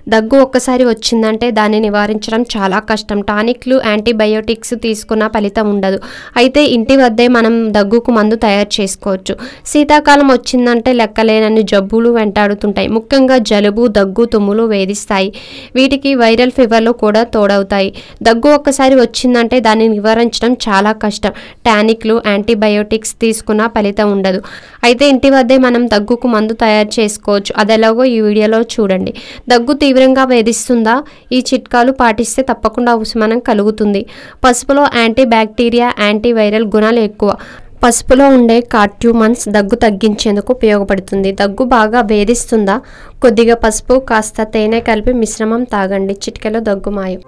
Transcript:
దగ్గు ఒక్కసారి వచ్చిందంటే దాన్ని నివారించడం చాలా కష్టం. టానిక్లు, యాంటీబయోటిక్స్ తీసుకున్న ఫలితం ఉండదు. అయితే ఇంటి వద్దే మనం దగ్గుకు మందు తయారు చేసుకోవచ్చు. శీతాకాలం వచ్చిందంటే లెక్కలేనన్ని జబ్బులు వెంటాడుతుంటాయి. ముఖ్యంగా జలుబు, దగ్గు, తుమ్ములు వేధిస్తాయి. వీటికి వైరల్ ఫీవర్లు కూడా తోడవుతాయి. దగ్గు ఒక్కసారి వచ్చిందంటే దాన్ని నివారించడం చాలా కష్టం. టానిక్లు, యాంటీబయోటిక్స్ తీసుకున్న ఫలితం ఉండదు. అయితే ఇంటి వద్దే మనం దగ్గుకు మందు తయారు చేసుకోవచ్చు. అదెలాగో ఈ వీడియోలో చూడండి. దగ్గు తీవ్రంగా వేధిస్తుందా? ఈ చిట్కాలు పాటిస్తే తప్పకుండా ఉపశమనం కలుగుతుంది. పసుపులో యాంటీ బ్యాక్టీరియా, యాంటీవైరల్ గుణాలు ఎక్కువ. పసుపులో ఉండే కార్ట్యూమన్స్ దగ్గు తగ్గించేందుకు ఉపయోగపడుతుంది. దగ్గు బాగా వేధిస్తుందా? కొద్దిగా పసుపు, కాస్త తేనె కలిపి మిశ్రమం తాగండి. చిటికెలో దగ్గు మాయం.